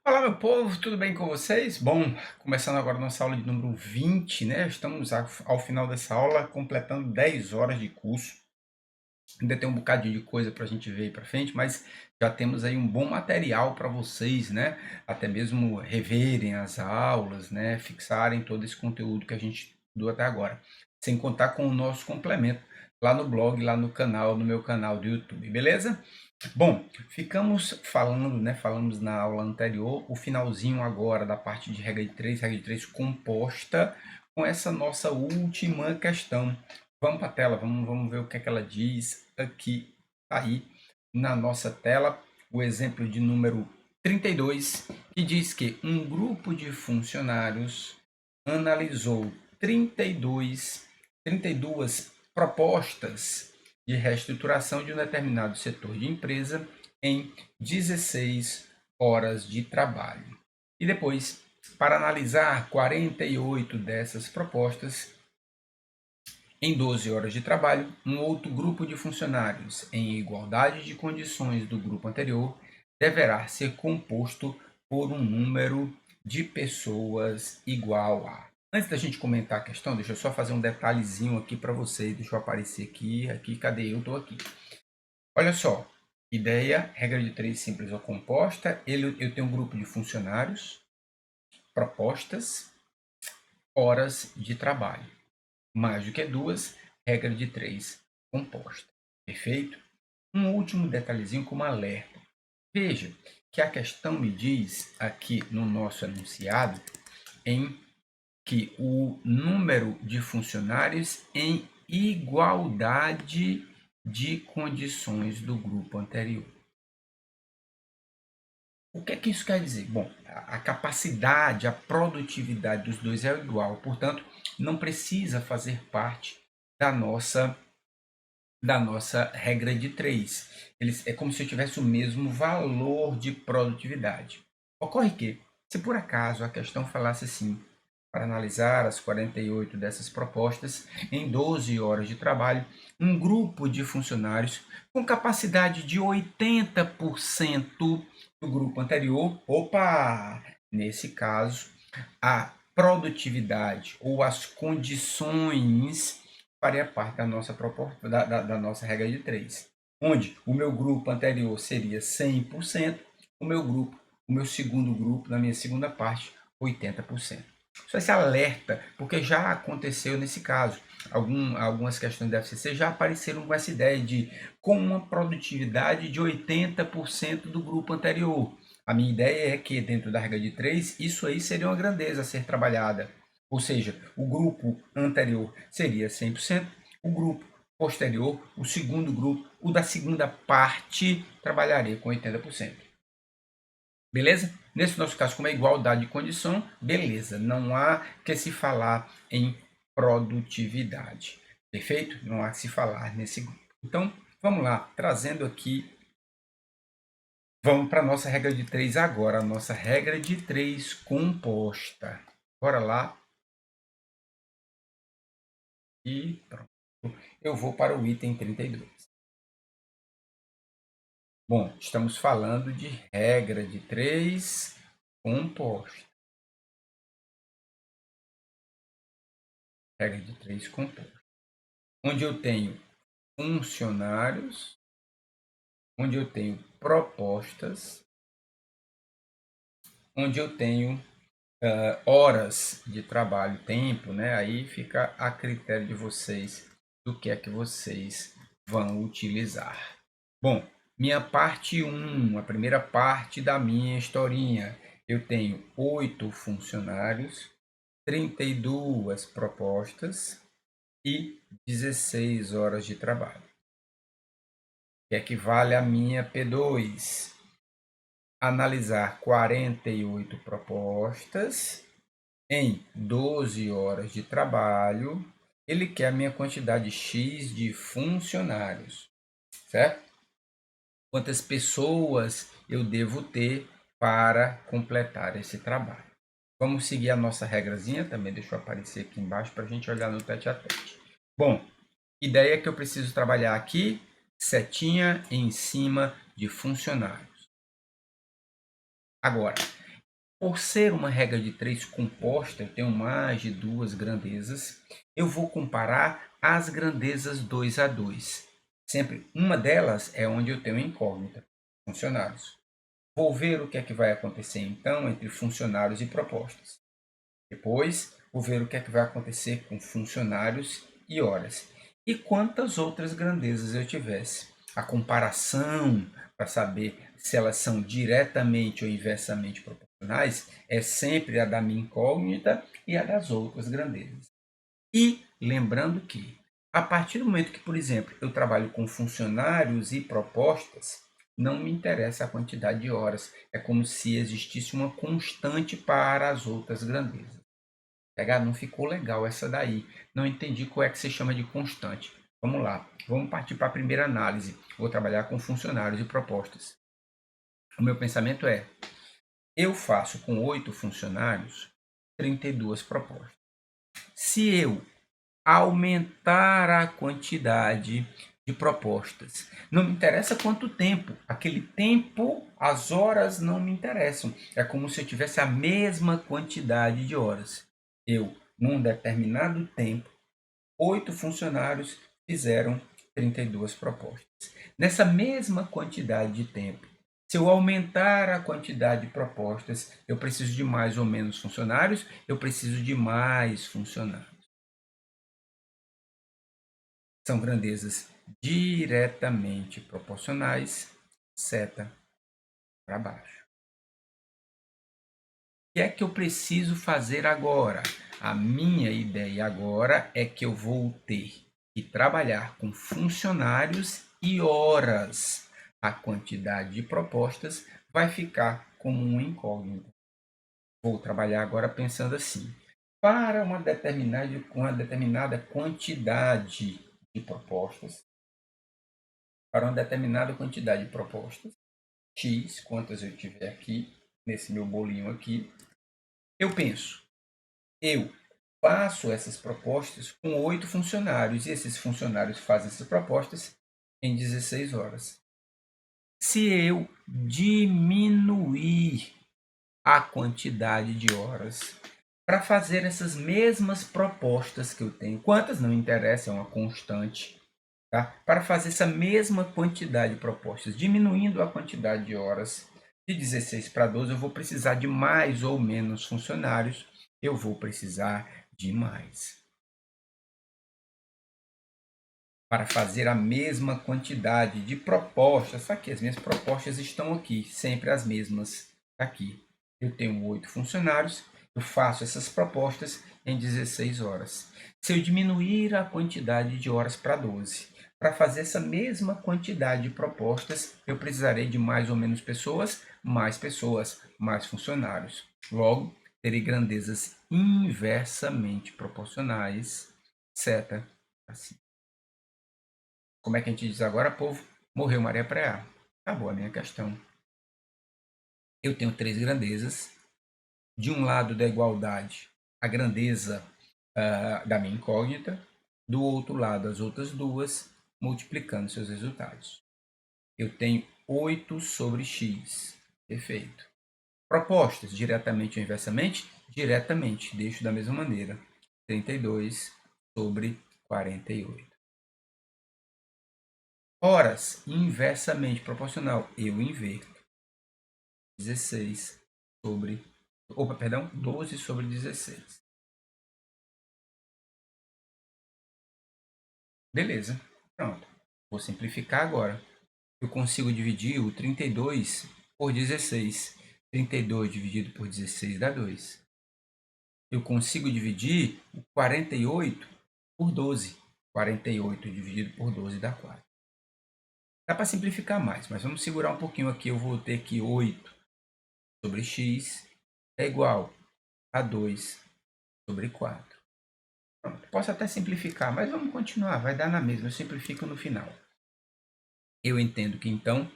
Olá, meu povo, tudo bem com vocês? Bom, começando agora nossa aula de número 20, né? Estamos ao final dessa aula, completando 10 horas de curso. Ainda tem um bocadinho de coisa para a gente ver aí para frente, mas já temos aí um bom material para vocês, né? Até mesmo reverem as aulas, né? Fixarem todo esse conteúdo que a gente estudou até agora. Sem contar com o nosso complemento lá no blog, lá no canal, no meu canal do YouTube, beleza? Bom, ficamos falando, né? Falamos na aula anterior, o finalzinho agora da parte de regra de três composta com essa nossa última questão. Vamos para a tela, vamos ver o que é que ela diz aqui, aí na nossa tela, o exemplo de número 32, que diz que um grupo de funcionários analisou 32 propostas de reestruturação de um determinado setor de empresa em 16 horas de trabalho. E depois, para analisar 48 dessas propostas em 12 horas de trabalho, um outro grupo de funcionários, em igualdade de condições do grupo anterior, deverá ser composto por um número de pessoas igual a. Antes da gente comentar a questão, deixa eu só fazer um detalhezinho aqui para vocês. Deixa eu aparecer aqui, cadê eu? Estou aqui. Olha só, ideia, regra de três simples ou composta. Eu tenho um grupo de funcionários, propostas, horas de trabalho. Mais do que duas, regra de três composta. Perfeito? Um último detalhezinho como alerta. Veja que a questão me diz aqui no nosso enunciado em que o número de funcionários em igualdade de condições do grupo anterior. O que é que isso quer dizer? Bom, a capacidade, a produtividade dos dois é igual, portanto, não precisa fazer parte da nossa regra de três. É como se eu tivesse o mesmo valor de produtividade. Ocorre que, se por acaso a questão falasse assim, para analisar as 48 dessas propostas em 12 horas de trabalho, um grupo de funcionários com capacidade de 80% do grupo anterior, opa, nesse caso, a produtividade ou as condições faria parte da nossa proposta, da nossa regra de três, onde o meu grupo anterior seria 100%, o meu segundo grupo, na minha segunda parte, 80%. Só esse alerta, porque já aconteceu nesse caso. Algumas questões da FCC já apareceram com essa ideia de com uma produtividade de 80% do grupo anterior. A minha ideia é que, dentro da regra de três, isso aí seria uma grandeza a ser trabalhada. Ou seja, o grupo anterior seria 100%, o grupo posterior, o segundo grupo, o da segunda parte, trabalharia com 80%. Beleza? Nesse nosso caso, como é igualdade de condição, beleza. Não há que se falar em produtividade. Perfeito? Não há que se falar nesse grupo. Então, vamos lá, trazendo aqui. Vamos para a nossa regra de três agora. A nossa regra de três composta. Bora lá. E pronto. Eu vou para o item 32. Bom, estamos falando de regra de três composta. Regra de três composta. Onde eu tenho funcionários, onde eu tenho propostas, onde eu tenho horas de trabalho, tempo, né? Aí fica a critério de vocês do que é que vocês vão utilizar. Bom, minha parte 1, a primeira parte da minha historinha. Eu tenho 8 funcionários, 32 propostas e 16 horas de trabalho. Que equivale a minha P2. Analisar 48 propostas em 12 horas de trabalho. Ele quer a minha quantidade X de funcionários, certo? Quantas pessoas eu devo ter para completar esse trabalho. Vamos seguir a nossa regrazinha, também deixa eu aparecer aqui embaixo para a gente olhar no tete a tete. Bom, ideia é que eu preciso trabalhar aqui, setinha em cima de funcionários. Agora, Por ser uma regra de 3 composta, eu tenho mais de 2 grandezas, eu vou comparar as grandezas 2 a 2. Sempre uma delas é onde eu tenho incógnita, funcionários. Vou ver o que é que vai acontecer então entre funcionários e propostas. Depois, vou ver o que é que vai acontecer com funcionários e horas. E quantas outras grandezas eu tivesse. A comparação para saber se elas são diretamente ou inversamente proporcionais é sempre a da minha incógnita e a das outras grandezas. E lembrando que, a partir do momento que, por exemplo, eu trabalho com funcionários e propostas, não me interessa a quantidade de horas. É como se existisse uma constante para as outras grandezas. Pegar, não ficou legal essa daí. Não entendi qual é que você chama de constante. Vamos lá, vamos partir para a primeira análise. Vou trabalhar com funcionários e propostas. O meu pensamento é, eu faço com 8 funcionários 32 propostas. Se eu aumentar a quantidade de propostas, não me interessa quanto tempo, aquele tempo, as horas não me interessam. É como se eu tivesse a mesma quantidade de horas. Eu, num determinado tempo, 8 funcionários fizeram 32 propostas. Nessa mesma quantidade de tempo, se eu aumentar a quantidade de propostas, eu preciso de mais ou menos funcionários, eu preciso de mais funcionários. São grandezas diretamente proporcionais, seta para baixo. O que é que eu preciso fazer agora? A minha ideia agora é que eu vou ter que trabalhar com funcionários e horas. A quantidade de propostas vai ficar como um incógnito. Vou trabalhar agora pensando assim: para uma determinada quantidade de propostas, X, quantas eu tiver aqui, nesse meu bolinho aqui, eu penso, eu faço essas propostas com 8 funcionários, e esses funcionários fazem essas propostas em 16 horas. Se eu diminuir a quantidade de horas para fazer essas mesmas propostas que eu tenho, quantas não interessa, é uma constante, tá? Para fazer essa mesma quantidade de propostas, diminuindo a quantidade de horas de 16 para 12, eu vou precisar de mais ou menos funcionários, eu vou precisar de mais. Para fazer a mesma quantidade de propostas, aqui, as minhas propostas estão aqui, sempre as mesmas aqui. Eu tenho 8 funcionários, eu faço essas propostas em 16 horas. Se eu diminuir a quantidade de horas para 12, para fazer essa mesma quantidade de propostas, eu precisarei de mais ou menos pessoas, mais funcionários. Logo, terei grandezas inversamente proporcionais, seta assim. Como é que a gente diz agora, povo? Morreu Maria Preá. Acabou a minha questão. Eu tenho 3 grandezas. De um lado da igualdade, a grandeza da minha incógnita. Do outro lado, as outras duas, multiplicando seus resultados. Eu tenho 8 sobre x. Perfeito. Propostas, diretamente ou inversamente? Diretamente, deixo da mesma maneira. 32 sobre 48. Horas, inversamente proporcional. Eu inverto. 16 sobre... Opa, perdão, 12 sobre 16. Beleza, pronto. Vou simplificar agora. Eu consigo dividir o 32 por 16. 32 dividido por 16 dá 2. Eu consigo dividir o 48 por 12. 48 dividido por 12 dá 4. Dá para simplificar mais, mas vamos segurar um pouquinho aqui. Eu vou ter que 8 sobre x é igual a 2 sobre 4. Pronto. Posso até simplificar, mas vamos continuar. Vai dar na mesma. Eu simplifico no final. Eu entendo que, então,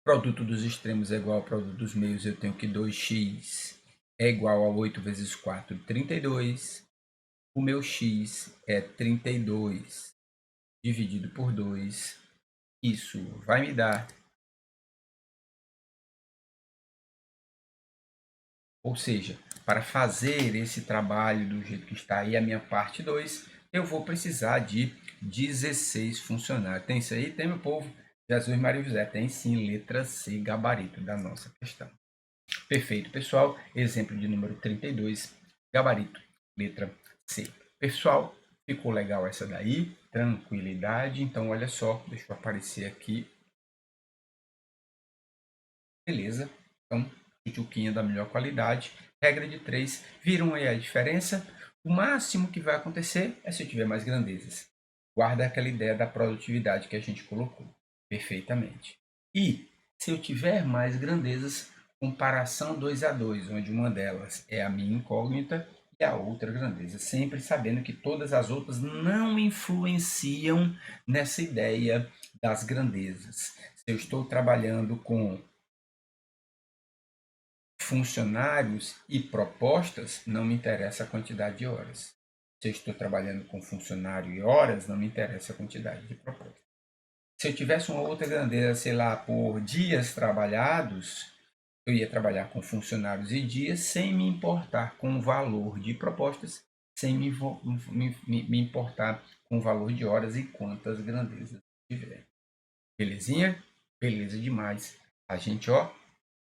produto dos extremos é igual ao produto dos meios. Eu tenho que 2x é igual a 8 vezes 4, 32. O meu x é 32 dividido por 2. Isso vai me dar Ou seja, para fazer esse trabalho do jeito que está aí a minha parte 2, eu vou precisar de 16 funcionários. Tem isso aí? Tem, meu povo? Jesus, Maria e José. Tem sim, letra C, gabarito da nossa questão. Perfeito, pessoal. Exemplo de número 32, gabarito, letra C. Pessoal, ficou legal essa daí? Tranquilidade. Então, olha só, deixa eu aparecer aqui. Beleza. Então, chuchuquinha da melhor qualidade. Regra de 3. Viram aí a diferença? O máximo que vai acontecer é se eu tiver mais grandezas. Guarda aquela ideia da produtividade que a gente colocou. Perfeitamente. E se eu tiver mais grandezas, comparação 2 a 2, onde uma delas é a minha incógnita e a outra grandeza, sempre sabendo que todas as outras não influenciam nessa ideia das grandezas. Se eu estou trabalhando com funcionários e propostas, não me interessa a quantidade de horas. Se eu estou trabalhando com funcionário e horas, não me interessa a quantidade de propostas. Se eu tivesse uma outra grandeza, sei lá, por dias trabalhados, eu ia trabalhar com funcionários e dias sem me importar com o valor de propostas, sem me importar com o valor de horas e quantas grandezas tiver. Belezinha? Beleza demais. A gente,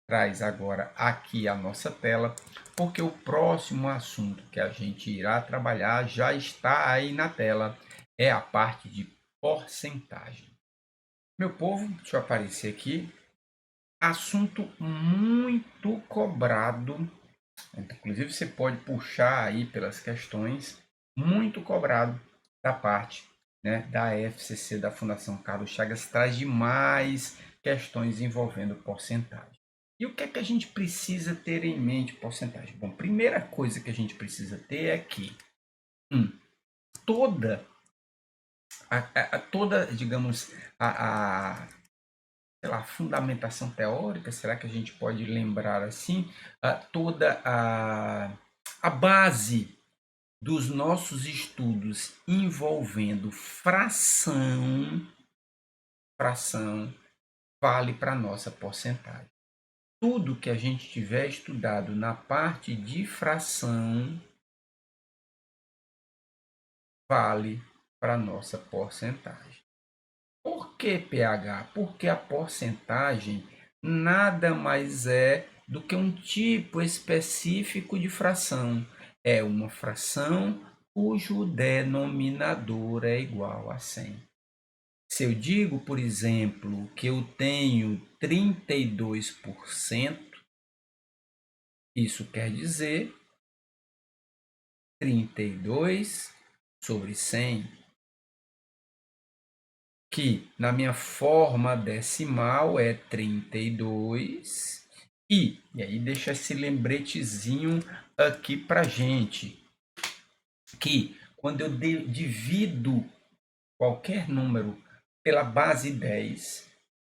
traz agora aqui a nossa tela, porque o próximo assunto que a gente irá trabalhar já está aí na tela, é a parte de porcentagem. Meu povo, deixa eu aparecer aqui, assunto muito cobrado, inclusive você pode puxar aí pelas questões, muito cobrado da parte, né, da FCC, da Fundação Carlos Chagas, traz demais questões envolvendo porcentagem. E o que é que a gente precisa ter em mente porcentagem? Bom, primeira coisa que a gente precisa ter é que toda, toda, digamos, a sei lá, fundamentação teórica, será que a gente pode lembrar assim, toda a base dos nossos estudos envolvendo fração vale para a nossa porcentagem. Tudo que a gente tiver estudado na parte de fração vale para a nossa porcentagem. Por que pH? Porque a porcentagem nada mais é do que um tipo específico de fração. É uma fração cujo denominador é igual a 100. Se eu digo, por exemplo, que eu tenho 32%, isso quer dizer 32 sobre 100, que na minha forma decimal é 32, e aí deixa esse lembretezinho aqui para gente, que quando eu divido qualquer número pela base 10,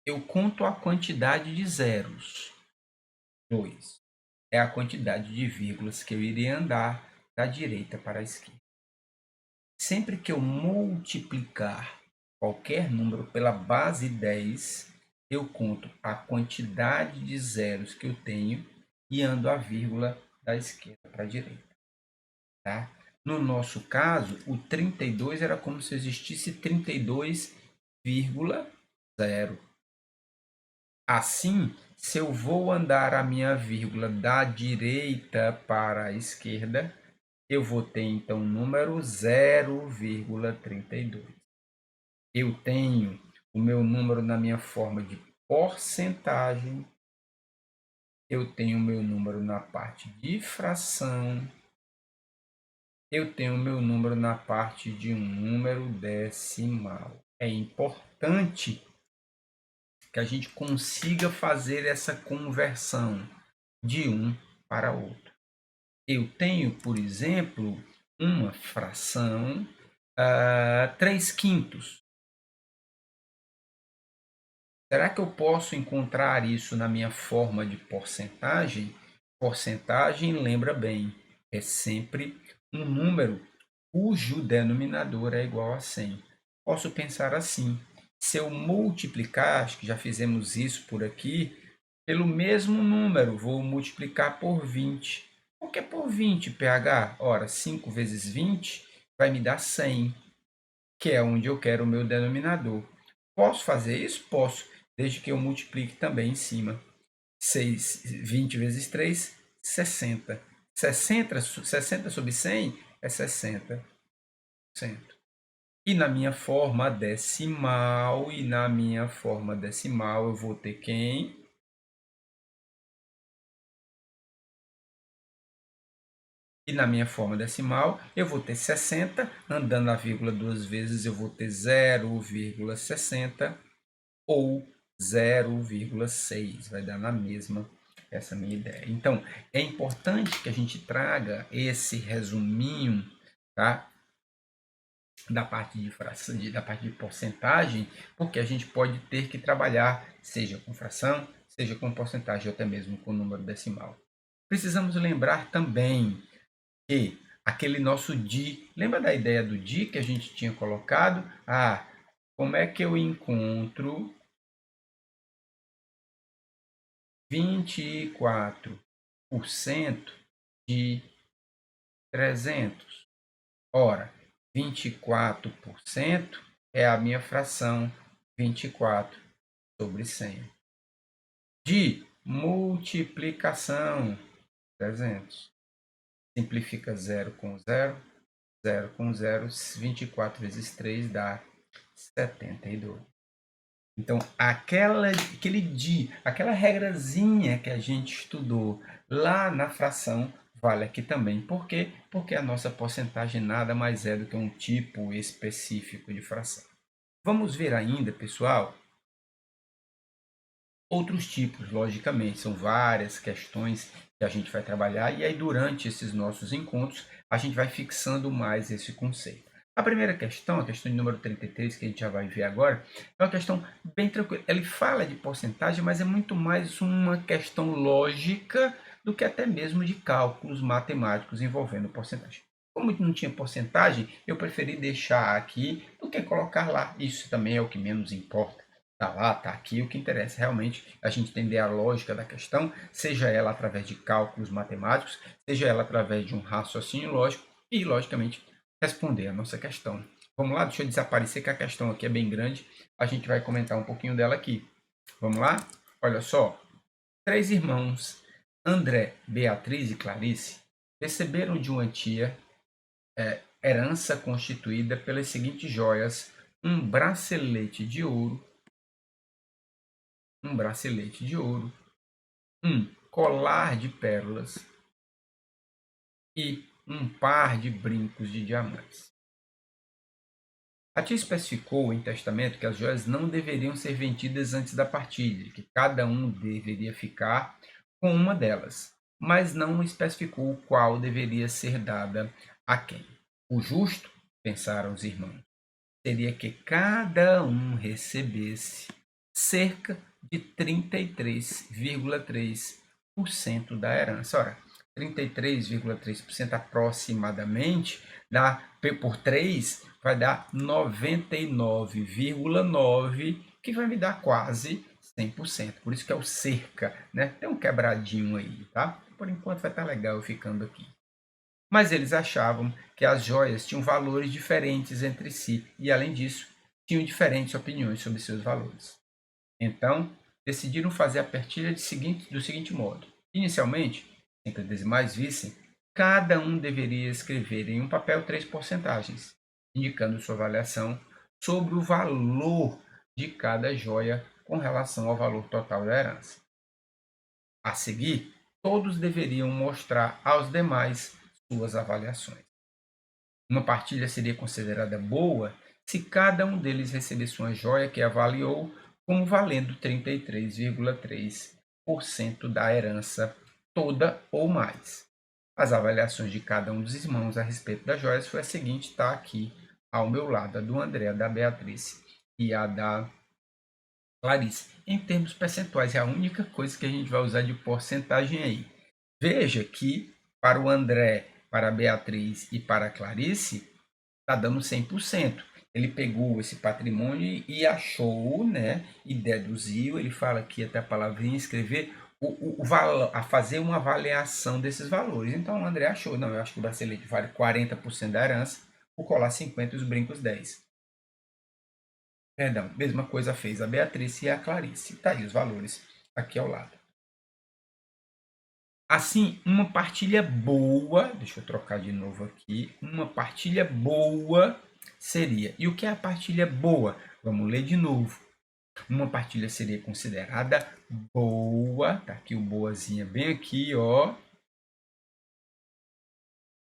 eu conto a quantidade de zeros. 2 é a quantidade de vírgulas que eu irei andar da direita para a esquerda. Sempre que eu multiplicar qualquer número pela base 10, eu conto a quantidade de zeros que eu tenho e ando a vírgula da esquerda para a direita. Tá? No nosso caso, o 32 era como se existisse 32,0. Assim, se eu vou andar a minha vírgula da direita para a esquerda, eu vou ter então o número 0,32. Eu tenho o meu número na minha forma de porcentagem, eu tenho o meu número na parte de fração, eu tenho o meu número na parte de um número decimal. É importante que a gente consiga fazer essa conversão de um para outro. Eu tenho, por exemplo, uma fração 3 quintos. Será que eu posso encontrar isso na minha forma de porcentagem? Porcentagem, lembra bem, é sempre um número cujo denominador é igual a 100. Posso pensar assim: se eu multiplicar, acho que já fizemos isso por aqui, Pelo mesmo número, vou multiplicar por 20. O que é por 20, PH? Ora, 5 vezes 20 vai me dar 100, que é onde eu quero o meu denominador. Posso fazer isso? Posso, desde que eu multiplique também em cima. 20 vezes 3, 60. 60 sobre 100 é 60%. E na minha forma decimal, eu vou ter quem? E na minha forma decimal, eu vou ter 60, andando a vírgula duas vezes, eu vou ter 0,60 ou 0,6. Vai dar na mesma essa minha ideia. Então, é importante que a gente traga esse resuminho, tá? Da parte de fração, da parte de porcentagem, porque a gente pode ter que trabalhar, seja com fração, seja com porcentagem, ou até mesmo com número decimal. Precisamos lembrar também que aquele nosso DI, lembra da ideia do DI que a gente tinha colocado? Como é que eu encontro 24% de 300? Ora, 24% é a minha fração 24 sobre 100. De multiplicação, 300. Simplifica 0 com 0, 0 com 0, 24 vezes 3 dá 72. Então, aquela regrazinha que a gente estudou lá na fração, vale aqui também. Por quê? Porque a nossa porcentagem nada mais é do que um tipo específico de fração. Vamos ver ainda, pessoal, outros tipos, logicamente. São várias questões que a gente vai trabalhar e aí durante esses nossos encontros a gente vai fixando mais esse conceito. A primeira questão, a questão de número 33, que a gente já vai ver agora, é uma questão bem tranquila. Ele fala de porcentagem, mas é muito mais uma questão lógica do que até mesmo de cálculos matemáticos envolvendo porcentagem. Como não tinha porcentagem, eu preferi deixar aqui do que colocar lá. Isso também é o que menos importa. Tá lá, tá aqui. O que interessa realmente é a gente entender a lógica da questão, seja ela através de cálculos matemáticos, seja ela através de um raciocínio lógico e, logicamente, responder a nossa questão. Vamos lá? Deixa eu desaparecer que a questão aqui é bem grande. A gente vai comentar um pouquinho dela aqui. Vamos lá? Olha só. 3 irmãos, André, Beatriz e Clarice, receberam de uma tia herança constituída pelas seguintes joias: um bracelete de ouro, um colar de pérolas e um par de brincos de diamantes. A tia especificou em testamento que as joias não deveriam ser vendidas antes da partilha, que cada um deveria ficar com uma delas, mas não especificou qual deveria ser dada a quem. O justo, pensaram os irmãos, seria que cada um recebesse cerca de 33,3% da herança. Ora, 33,3% aproximadamente, por 3 vai dar 99,9%, que vai me dar quase 100%. Por isso que é o cerca, né? Tem um quebradinho aí, tá? Por enquanto vai estar legal eu ficando aqui. Mas eles achavam que as joias tinham valores diferentes entre si e, além disso, tinham diferentes opiniões sobre seus valores. Então, decidiram fazer a partilha do seguinte modo. Inicialmente, sem que os demais vissem, cada um deveria escrever em um papel 3 porcentagens, indicando sua avaliação sobre o valor de cada joia com relação ao valor total da herança. A seguir, todos deveriam mostrar aos demais suas avaliações. Uma partilha seria considerada boa se cada um deles recebesse uma joia que avaliou como valendo 33,3% da herança toda ou mais. As avaliações de cada um dos irmãos a respeito das joias foi a seguinte, está aqui ao meu lado, a do André, a da Beatriz e a da Clarice. Em termos percentuais, é a única coisa que a gente vai usar de porcentagem aí. Veja que para o André, para a Beatriz e para a Clarice, está dando 100%. Ele pegou esse patrimônio e achou, né, e deduziu, ele fala aqui até a palavrinha, escrever a fazer uma avaliação desses valores. Então o André achou, não, eu acho que o bracelete vale 40% da herança, o colar 50% e os brincos 10%. Perdão, mesma coisa fez a Beatriz e a Clarice. Tá aí os valores aqui ao lado. Assim, uma partilha boa, deixa eu trocar de novo aqui, uma partilha boa seria. E o que é a partilha boa? Vamos ler de novo. Uma partilha seria considerada boa, tá aqui o boazinha bem aqui, ó.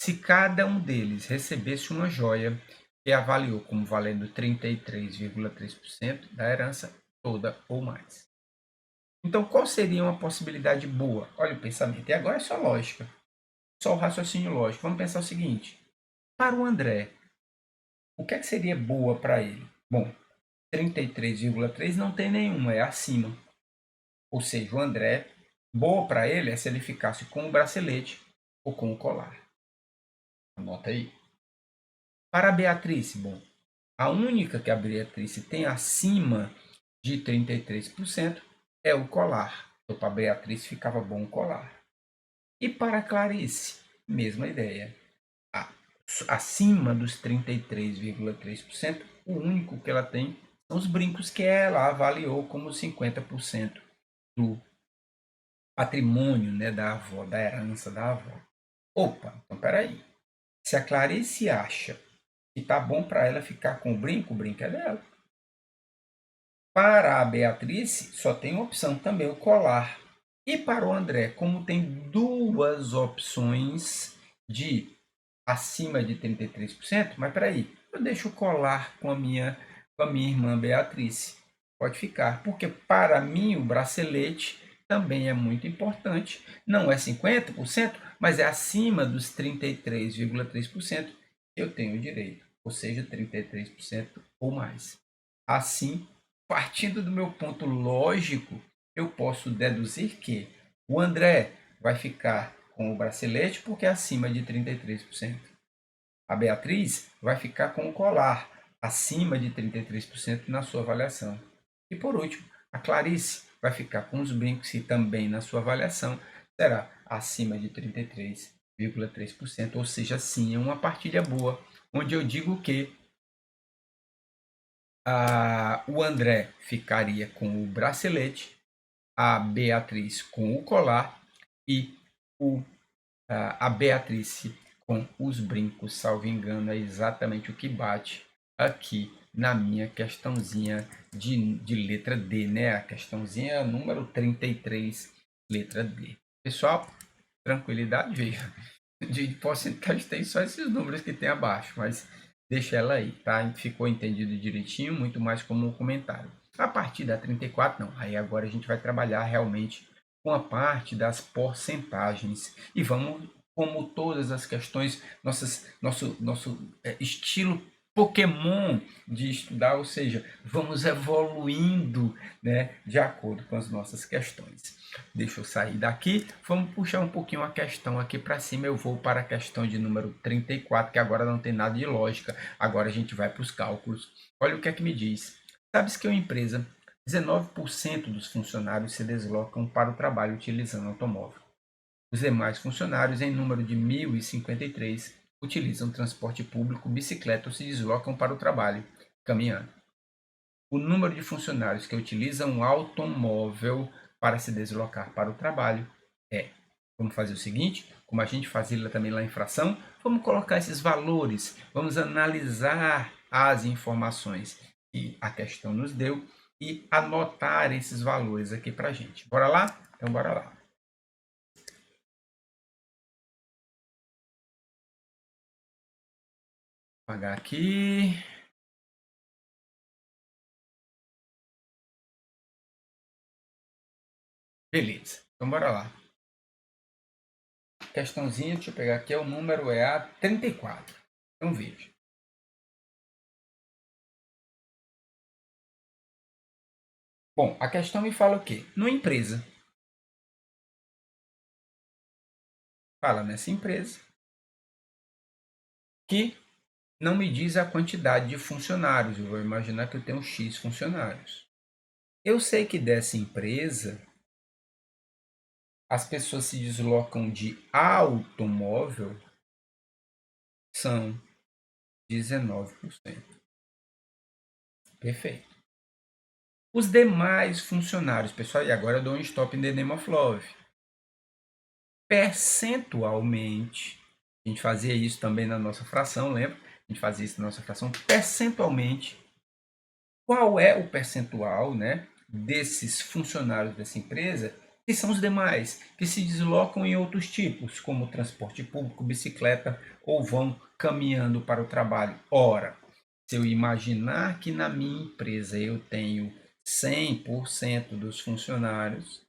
Se cada um deles recebesse uma joia que avaliou como valendo 33,3% da herança toda ou mais. Então, qual seria uma possibilidade boa? Olha o pensamento. E agora é só lógica. Só o raciocínio lógico. Vamos pensar o seguinte. Para o André, o que, é que seria boa para ele? Bom, 33,3 não tem nenhuma, é acima. Ou seja, o André, boa para ele é se ele ficasse com o bracelete ou com o colar. Anota aí. Para a Beatriz, bom, a única que a Beatriz tem acima de 33% é o colar. Então, para a Beatriz ficava bom o colar. E para a Clarice, mesma ideia. Acima dos 33,3%, o único que ela tem são os brincos que ela avaliou como 50% do patrimônio, né, da avó, da herança da avó. Opa, então peraí. Se a Clarice acha que tá bom para ela ficar com o brinco é dela. Para a Beatriz, só tem uma opção também, o colar. E para o André, como tem duas opções de acima de 33%, mas peraí, eu deixo o colar com a minha irmã Beatriz. Pode ficar, porque para mim o bracelete também é muito importante. Não é 50%, mas é acima dos 33,3% que eu tenho direito, ou seja, 33% ou mais. Assim, partindo do meu ponto lógico, eu posso deduzir que o André vai ficar com o bracelete porque é acima de 33%. A Beatriz vai ficar com o colar acima de 33% na sua avaliação. E por último, a Clarice vai ficar com os brincos que também na sua avaliação será acima de 33,3%, ou seja, sim, é uma partilha boa, onde eu digo que o André ficaria com o bracelete, a Beatriz com o colar e a Beatriz com os brincos, salvo engano, é exatamente o que bate aqui na minha questãozinha de letra D, né? A questãozinha número 33, letra D. Pessoal, tranquilidade, veja. De porcentagem tem só esses números que tem abaixo, mas deixa ela aí, tá? Ficou entendido direitinho, muito mais como um comentário. A partir da 34, não. Aí agora a gente vai trabalhar realmente com a parte das porcentagens. E vamos, como todas as questões, nosso estilo Pokémon de estudar, ou seja, vamos evoluindo, né, de acordo com as nossas questões. Deixa eu sair daqui, vamos puxar um pouquinho a questão aqui para cima, eu vou para a questão de número 34, que agora não tem nada de lógica, agora a gente vai para os cálculos. Olha o que é que me diz. Sabes que uma empresa, 19% dos funcionários se deslocam para o trabalho utilizando automóvel. Os demais funcionários, em número de 1.053, utilizam transporte público, bicicleta ou se deslocam para o trabalho, caminhando. O número de funcionários que utilizam automóvel para se deslocar para o trabalho é. Vamos fazer o seguinte, como a gente fazia também lá em fração, vamos colocar esses valores, vamos analisar as informações que a questão nos deu e anotar esses valores aqui para a gente. Bora lá? Então, bora lá. Vou apagar aqui. Beleza, então bora lá. Questãozinha, deixa eu pegar aqui, o número é a 34. Então veja. Bom, a questão me fala o quê? Numa empresa. Fala nessa empresa que não me diz a quantidade de funcionários. Eu vou imaginar que eu tenho X funcionários. Eu sei que dessa empresa as pessoas se deslocam de automóvel são 19%. Perfeito. Os demais funcionários, pessoal, e agora eu dou um stop in the name of love. Percentualmente, a gente fazia isso também na nossa fração, lembra? A gente fazia isso na nossa fração. Percentualmente, qual é o percentual, né, desses funcionários dessa empresa que são os demais, que se deslocam em outros tipos, como transporte público, bicicleta ou vão caminhando para o trabalho? Ora, se eu imaginar que na minha empresa eu tenho 100% dos funcionários,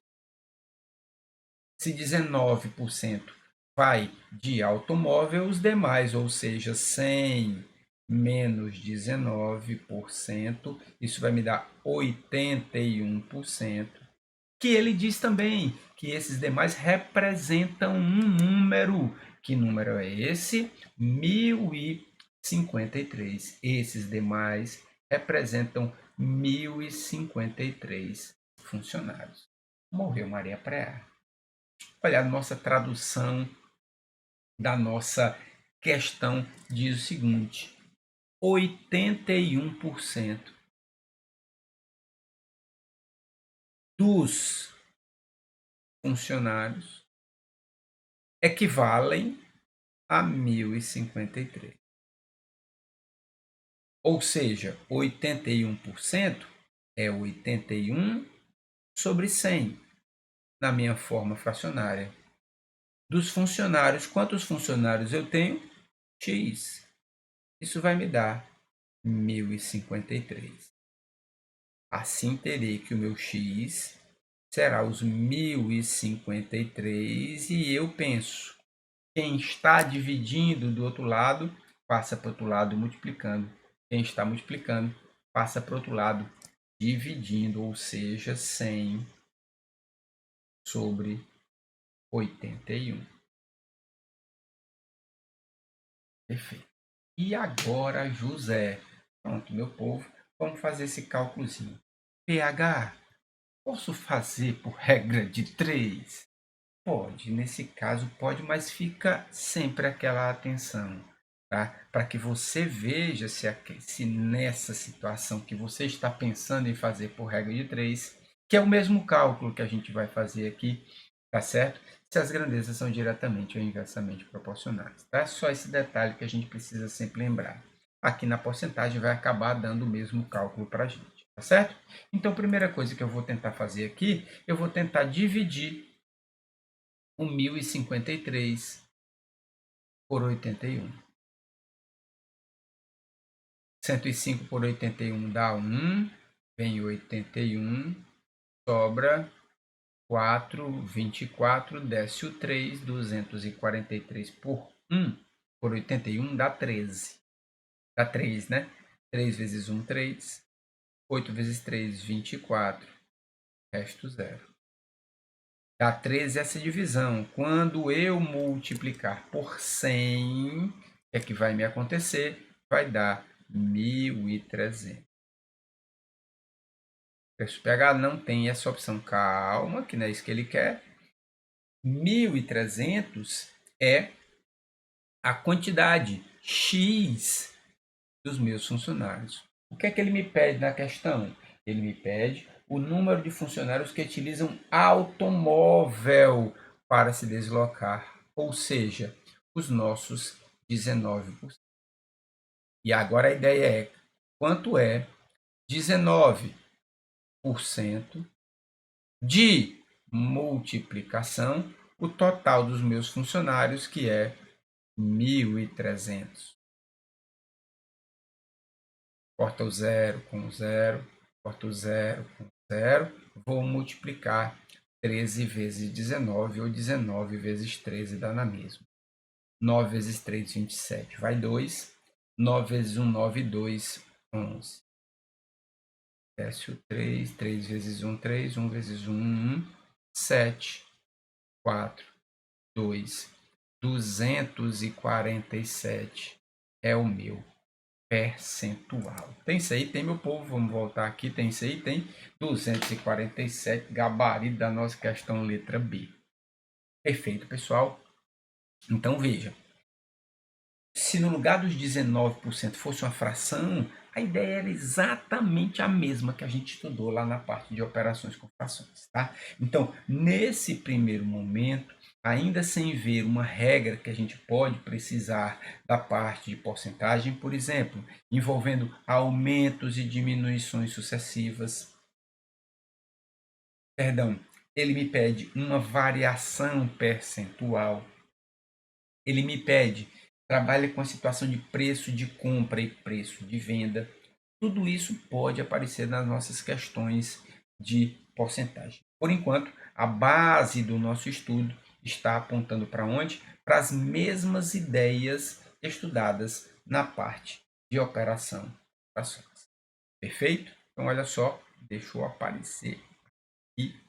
se 19% vai de automóvel, os demais, ou seja, 100 menos 19%, isso vai me dar 81%. Que ele diz também que esses demais representam um número. Que número é esse? 1053. Esses demais representam 1053 funcionários. Morreu Maria Preá. Olha, a nossa tradução da nossa questão diz o seguinte: 81% dos funcionários equivalem a 1053. Ou seja, 81% é 81 sobre 100 na minha forma fracionária. Dos funcionários, quantos funcionários eu tenho? X. Isso vai me dar 1053. Assim terei que o meu x será os 1053 e eu penso, quem está dividindo do outro lado, passa para o outro lado multiplicando. Quem está multiplicando, passa para o outro lado dividindo, ou seja, 100 sobre 81. Perfeito. E agora, José, pronto, meu povo, vamos fazer esse cálculozinho. pH, posso fazer por regra de 3? Pode, nesse caso pode, mas fica sempre aquela atenção, tá? Para que você veja se nessa situação que você está pensando em fazer por regra de 3, que é o mesmo cálculo que a gente vai fazer aqui, tá certo? Se as grandezas são diretamente ou inversamente proporcionais, tá? Só esse detalhe que a gente precisa sempre lembrar. Aqui na porcentagem vai acabar dando o mesmo cálculo para a gente, tá certo? Então, a primeira coisa que eu vou tentar fazer aqui, eu vou tentar dividir o 1053 por 81. 105 por 81 dá 1, vem 81, sobra 4, 24, desce o 3, 243 por 1, por 81 dá 13. Dá 3, né? 3 vezes 1, 3. 8 vezes 3, 24. Resto 0. Dá 13 essa divisão. Quando eu multiplicar por 100, o que é que vai me acontecer? Vai dar 1.300. O PH não tem essa opção. Calma, que não é isso que ele quer. 1.300 é a quantidade X dos meus funcionários. O que é que ele me pede na questão? Ele me pede o número de funcionários que utilizam automóvel para se deslocar, ou seja, os nossos 19%. E agora a ideia é quanto é 19% de multiplicação, o total dos meus funcionários, que é 1.300. Corta o zero com o zero, corta o zero com o zero, vou multiplicar 13 vezes 19, ou 19 vezes 13 dá na mesma. 9 vezes 3, 27, vai 2. 9 vezes 1, 9, 2, 11. Desce o 3, 3 vezes 1, 3, 1 vezes 1, 1, 7, 4, 2, 247 é o meu percentual. Tem isso aí, tem, meu povo, vamos voltar aqui, tem isso aí, tem 247, gabarito da nossa questão letra B. Perfeito, pessoal. Então, veja, se no lugar dos 19% fosse uma fração, a ideia era exatamente a mesma que a gente estudou lá na parte de operações com frações, tá? Então, nesse primeiro momento, ainda sem ver uma regra que a gente pode precisar da parte de porcentagem, por exemplo, envolvendo aumentos e diminuições sucessivas. Perdão, ele me pede uma variação percentual. Ele me pede, trabalhe com a situação de preço de compra e preço de venda. Tudo isso pode aparecer nas nossas questões de porcentagem. Por enquanto, a base do nosso estudo está apontando para onde? Para as mesmas ideias estudadas na parte de operação ações. Perfeito? Então, olha só, deixa eu aparecer aqui.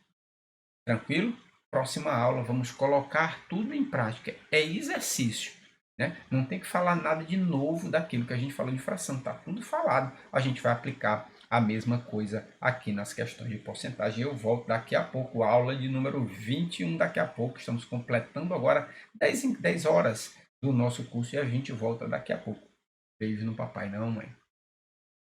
Tranquilo? Próxima aula, vamos colocar tudo em prática. É exercício, né? Não tem que falar nada de novo daquilo que a gente falou de fração. Está tudo falado. A gente vai aplicar a mesma coisa aqui nas questões de porcentagem. Eu volto daqui a pouco, aula de número 21. Daqui a pouco, estamos completando agora 10 horas do nosso curso e a gente volta daqui a pouco. Beijo no papai, não, mãe.